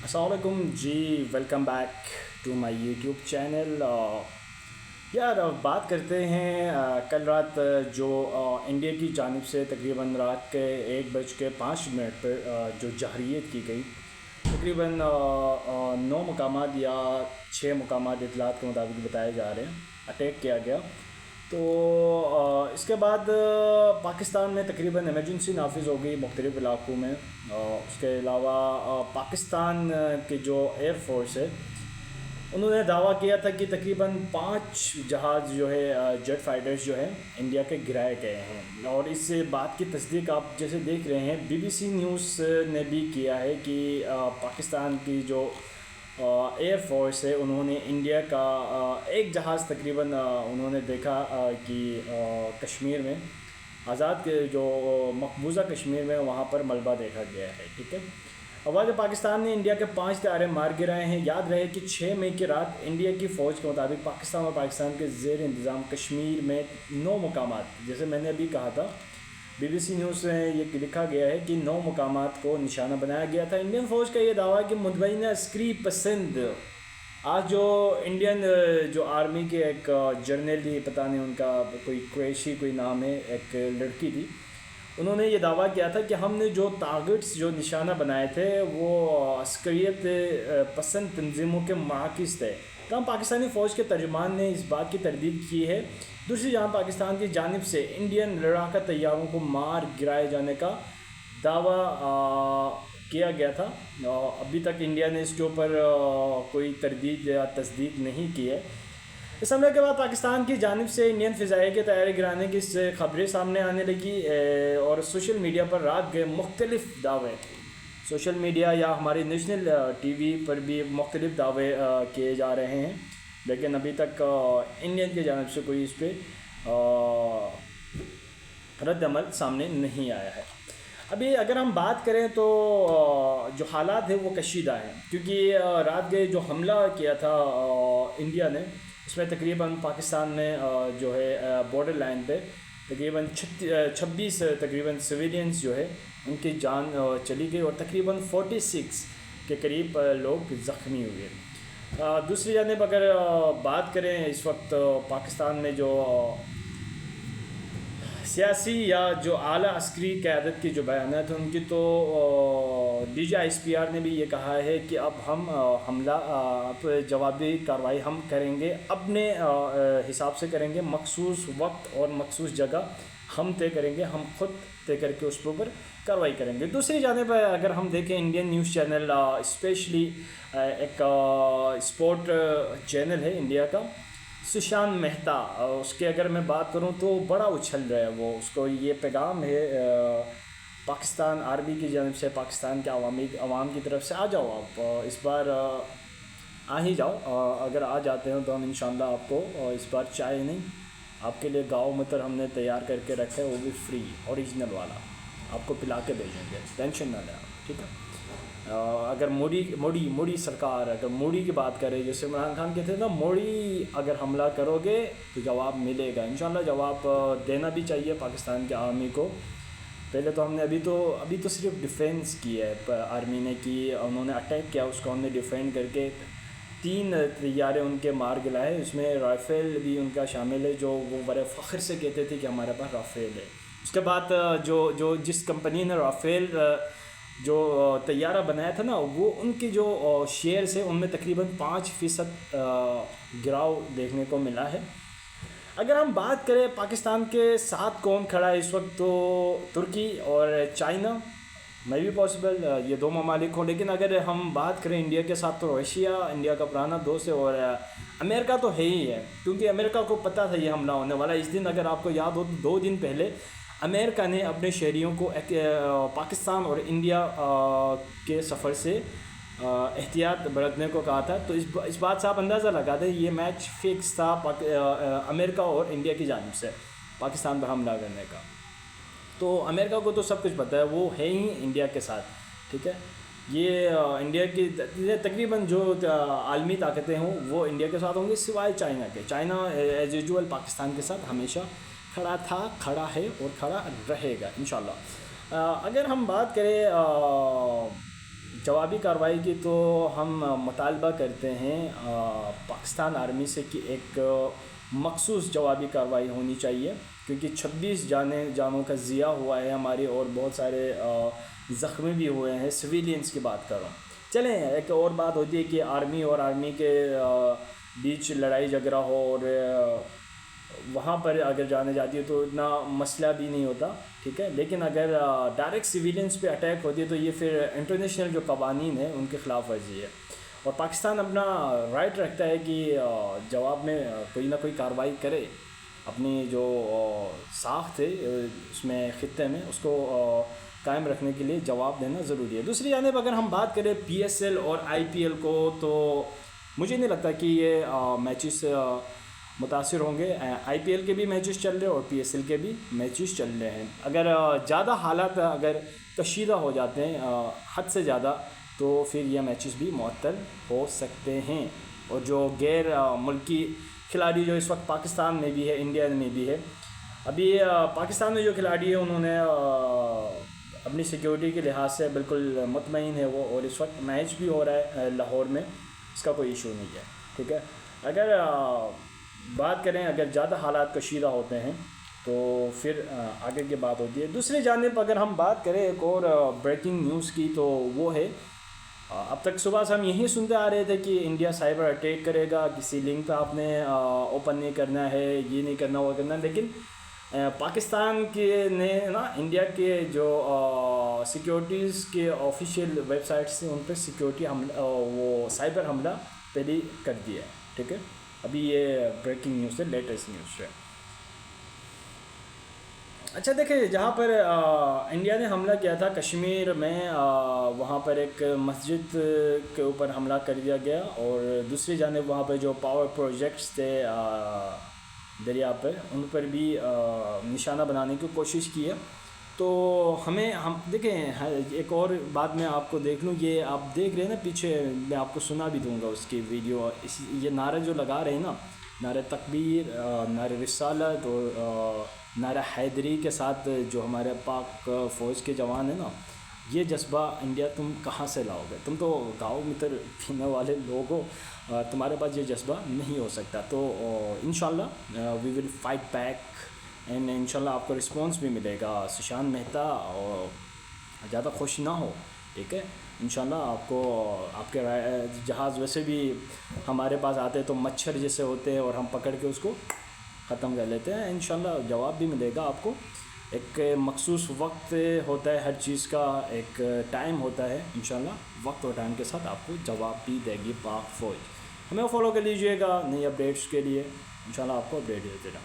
السلام علیکم جی، welcome back to my YouTube channel. یار بات کرتے ہیں کل رات جو انڈیا کی جانب سے تقریباً رات کے 1:05 پر جو جہریت کی گئی، تقریباً 9 مقامات یا 6 مقامات اطلاعات کے مطابق بتائے جا رہے ہیں اٹیک کیا گیا. تو اس کے بعد پاکستان میں تقریباً ایمرجنسی نافذ ہو گئی مختلف علاقوں میں. اس کے علاوہ پاکستان کے جو ایئر فورس ہے انہوں نے دعویٰ کیا تھا کہ تقریباً 5 جہاز جو ہے جیٹ فائٹرز جو ہیں انڈیا کے گرائے گئے ہیں. اور اس بات کی تصدیق آپ جیسے دیکھ رہے ہیں بی بی سی نیوز نے بھی کیا ہے کہ پاکستان کی جو ایئر فورس ہے انہوں نے انڈیا کا ایک جہاز تقریباً انہوں نے دیکھا کہ کشمیر میں آزاد کے جو مقبوضہ کشمیر میں وہاں پر ملبہ دیکھا گیا ہے. ٹھیک ہے. افواج پاکستان نے انڈیا کے 5 طیارے مار گرائے ہیں. یاد رہے کہ 6 مئی کی رات انڈیا کی فوج کے مطابق پاکستان اور پاکستان کے زیر انتظام کشمیر میں 9 مقامات، جیسے میں نے ابھی کہا تھا بی بی سی نیوز سے یہ لکھا گیا ہے کہ 9 مقامات کو نشانہ بنایا گیا تھا. انڈین فوج کا یہ دعویٰ ہے کہ متبینہ عسکری پسند آج جو انڈین جو آرمی کے ایک جرنل تھی، پتہ نہیں ان کا کوئی قریشی کوئی نام ہے، ایک لڑکی تھی، انہوں نے یہ دعویٰ کیا تھا کہ ہم نے جو ٹارگٹس جو نشانہ بنائے تھے وہ عسکریت پسند تنظیموں کے معاکس تھے. تاہم پاکستانی فوج کے ترجمان نے اس بات کی تردید کی ہے. دوسری جانب پاکستان کی جانب سے انڈین لڑاکا طیاروں کو مار گرائے جانے کا دعویٰ کیا گیا تھا. ابھی تک انڈیا نے اس کے اوپر کوئی تردید یا تصدیق نہیں کی ہے. اس حملے کے بعد پاکستان کی جانب سے انڈین فضائیہ کے طیارے گرانے کی خبریں سامنے آنے لگی اور سوشل میڈیا پر رات گئے مختلف دعوے، سوشل میڈیا یا ہماری نیشنل ٹی وی پر بھی مختلف دعوے کیے جا رہے ہیں، لیکن ابھی تک انڈین کی جانب سے کوئی اس پہ رد عمل سامنے نہیں آیا ہے. ابھی اگر ہم بات کریں تو جو حالات ہیں وہ کشیدہ ہیں، کیونکہ رات گئے جو حملہ کیا تھا انڈیا نے، اس میں تقریباً پاکستان میں جو ہے بارڈر لائن پہ تقریباً 26 تقریباً سویلینز جو ہے ان کی جان چلی گئی اور تقریباً 46 کے قریب لوگ زخمی ہوئے. دوسری جانب اگر بات کریں اس وقت پاکستان میں جو سیاسی یا جو اعلیٰ عسکری قیادت کی جو بیانات ہیں ان کی، تو D G I S P R نے بھی یہ کہا ہے کہ اب ہم حملہ جوابی کارروائی ہم کریں گے، اپنے حساب سے کریں گے، مخصوص وقت اور مخصوص جگہ ہم طے کریں گے، ہم خود طے کر کے اس کے اوپر کارروائی کریں گے. دوسری جانب اگر ہم دیکھیں انڈین نیوز چینل اسپیشلی ایک اسپورٹ چینل ہے انڈیا کا، سشانت مہتا، اس کے اگر میں بات کروں تو بڑا اچھل رہا ہے وہ. اس کو یہ پیغام ہے پاکستان آرمی کی جانب سے، پاکستان کے عوام کی طرف سے، آ جاؤ آپ اس بار آ ہی جاؤ. اگر آ جاتے ہیں تو ہم انشاءاللہ آپ کو اس بار چائے نہیں، آپ کے لیے گاؤں متر ہم نے تیار کر کے رکھا ہے، وہ بھی فری اوریجنل والا، آپ کو پلا کے بھیجیں گے، ٹینشن نہ لیں آپ. ٹھیک ہے. اگر موڈی سرکار، اگر موڈی کی بات کرے، جیسے عمران خان کہتے ہیں نا، موڈی اگر حملہ کرو گے تو جواب ملے گا انشاءاللہ. جواب دینا بھی چاہیے پاکستان کے آرمی کو. پہلے تو ہم نے ابھی تو صرف ڈیفینس کی ہے آرمی نے، کی انہوں نے اٹیک کیا، اس کو ہم نے ڈیفینڈ کر کے 3 طیارے ان کے مار گرائے. اس میں رافیل بھی ان کا شامل ہے، جو وہ بڑے فخر سے کہتے تھے کہ ہمارے پاس رافیل ہے. اس کے بعد جو جس کمپنی نے رافیل جو طیارہ بنایا تھا نا، وہ ان کی جو شیئرز ہیں ان میں تقریباً 5% گراؤ دیکھنے کو ملا ہے. اگر ہم بات کریں پاکستان کے ساتھ کون کھڑا ہے اس وقت، تو ترکی اور چائنا میں بھی پاسبل یہ 2 ممالک ہوں. لیکن اگر ہم بات کریں انڈیا کے ساتھ تو رشیا انڈیا کا پرانا دوست ہے، اور امریکہ تو ہے ہی ہے، کیونکہ امریکہ کو پتہ تھا یہ حملہ ہونے والا. اس دن اگر آپ کو یاد ہو تو 2 دن پہلے امریکہ نے اپنے شہریوں کو پاکستان اور انڈیا کے سفر سے احتیاط برتنے کو کہا تھا. تو اس بات سے آپ اندازہ لگا دیں یہ میچ فکس تھا امریکہ اور انڈیا کی جانب سے پاکستان پر حملہ کرنے کا. تو امریکہ کو تو سب کچھ پتہ ہے، وہ ہے ہی انڈیا کے ساتھ. ٹھیک ہے. یہ انڈیا کی تقریباً جو عالمی طاقتیں ہوں وہ انڈیا کے ساتھ ہوں گی سوائے چائنا کے. چائنا ایز یوزول پاکستان کے ساتھ ہمیشہ کھڑا تھا، کھڑا ہے اور کھڑا رہے گا انشاءاللہ. اگر ہم بات کریں جوابی کارروائی کی تو ہم مطالبہ کرتے ہیں پاکستان آرمی سے کہ ایک مخصوص جوابی کارروائی ہونی چاہیے، کیونکہ 26 جانوں کا ضیاع ہوا ہے ہماری، اور بہت سارے زخمی بھی ہوئے ہیں، سویلینز کی بات کر رہا ہوں۔ چلیں ایک اور بات ہوتی ہے کہ آرمی اور آرمی کے بیچ لڑائی جھگڑا ہو، اور وہاں پر اگر جانے جاتی ہے تو اتنا مسئلہ بھی نہیں ہوتا، ٹھیک ہے، لیکن اگر ڈائریکٹ سویلینز پہ اٹیک ہوتی ہے تو یہ پھر انٹرنیشنل جو قوانین ہیں ان کے خلاف ورزی ہے، اور پاکستان اپنا رائٹ رکھتا ہے کہ جواب میں کوئی نہ کوئی کارروائی کرے، اپنی جو ساخت ہے اس میں خطے میں اس کو قائم رکھنے کے لیے جواب دینا ضروری ہے۔ دوسری جانب اگر ہم بات کریں پی ایس ایل اور آئی پی ایل کو، تو مجھے نہیں لگتا کہ یہ میچز متاثر ہوں گے۔ آئی پی ایل کے بھی میچز چل رہے ہیں اور پی ایس ایل کے بھی میچز چل رہے ہیں۔ اگر زیادہ حالات اگر کشیدہ ہو جاتے ہیں حد سے زیادہ، تو پھر یہ میچز بھی معطل ہو سکتے ہیں، اور جو غیر ملکی کھلاڑی جو اس وقت پاکستان میں بھی ہے، انڈیا میں بھی ہے، ابھی پاکستان میں جو کھلاڑی ہیں انہوں نے اپنی سیکیورٹی کے لحاظ سے بالکل مطمئن ہے وہ، اور اس وقت میچ بھی ہو رہا ہے لاہور میں، اس کا کوئی ایشو نہیں ہے، ٹھیک ہے۔ اگر بات کریں اگر زیادہ حالات کشیدہ ہوتے ہیں تو پھر آگے کی بات ہوتی ہے۔ دوسری جانب اگر ہم بات کریں ایک اور بریکنگ نیوز کی، تو وہ ہے اب تک صبح سے ہم یہی سنتے آ رہے تھے کہ انڈیا سائبر اٹیک کرے گا، کسی لنک پہ آپ نے اوپن نہیں کرنا ہے، یہ نہیں کرنا وہ کرنا، لیکن پاکستان کے نے نا انڈیا کے جو سیکیورٹیز کے آفیشیل ویب سائٹس ہیں ان پہ سیکیورٹی حملہ وہ سائبر حملہ پہلے کر دیا ہے، ٹھیک ہے۔ ابھی یہ بریکنگ نیوز ہے، لیٹسٹ نیوز ہے۔ اچھا دیکھیں، جہاں پر انڈیا نے حملہ کیا تھا کشمیر میں، وہاں پر ایک مسجد کے اوپر حملہ کر دیا گیا، اور دوسری جانب وہاں پہ جو پاور پروجیکٹس تھے دریا پہ، ان پر بھی نشانہ بنانے کی کوشش کی ہے۔ تو ہم دیکھیں ایک اور بات میں آپ کو دیکھ لوں، یہ آپ دیکھ رہے ہیں نا پیچھے، میں آپ کو سنا بھی دوں گا اس کی ویڈیو، یہ نعرہ جو لگا رہے ہیں نا، نعرہ تکبیر، نعرہ رسالت اور نعرہ حیدری کے ساتھ جو ہمارے پاک فوج کے جوان ہیں نا، یہ جذبہ انڈیا تم کہاں سے لاؤ گے؟ تم تو گاؤں میں پینے والے لوگ ہو، تمہارے پاس یہ جذبہ نہیں ہو سکتا۔ تو انشاءاللہ وی ول فائٹ بیک، اینڈ انشاءاللہ آپ کو رسپانس بھی ملے گا۔ سشانت مہتا اور زیادہ خوش نہ ہو، ٹھیک ہے، انشاءاللہ آپ کو آپ کے جہاز ویسے بھی ہمارے پاس آتے تو مچھر جیسے ہوتے ہیں، اور ہم پکڑ کے اس کو ختم کر لیتے ہیں۔ انشاءاللہ جواب بھی ملے گا آپ کو۔ ایک مخصوص وقت ہوتا ہے ہر چیز کا، ایک ٹائم ہوتا ہے، انشاءاللہ وقت اور ٹائم کے ساتھ آپ کو جواب بھی دے گی پاک فوج۔ ہمیں فالو کر لیجئے گا نئی اپڈیٹس کے لیے، انشاءاللہ آپ کو اپڈیٹ دیتے رہوں۔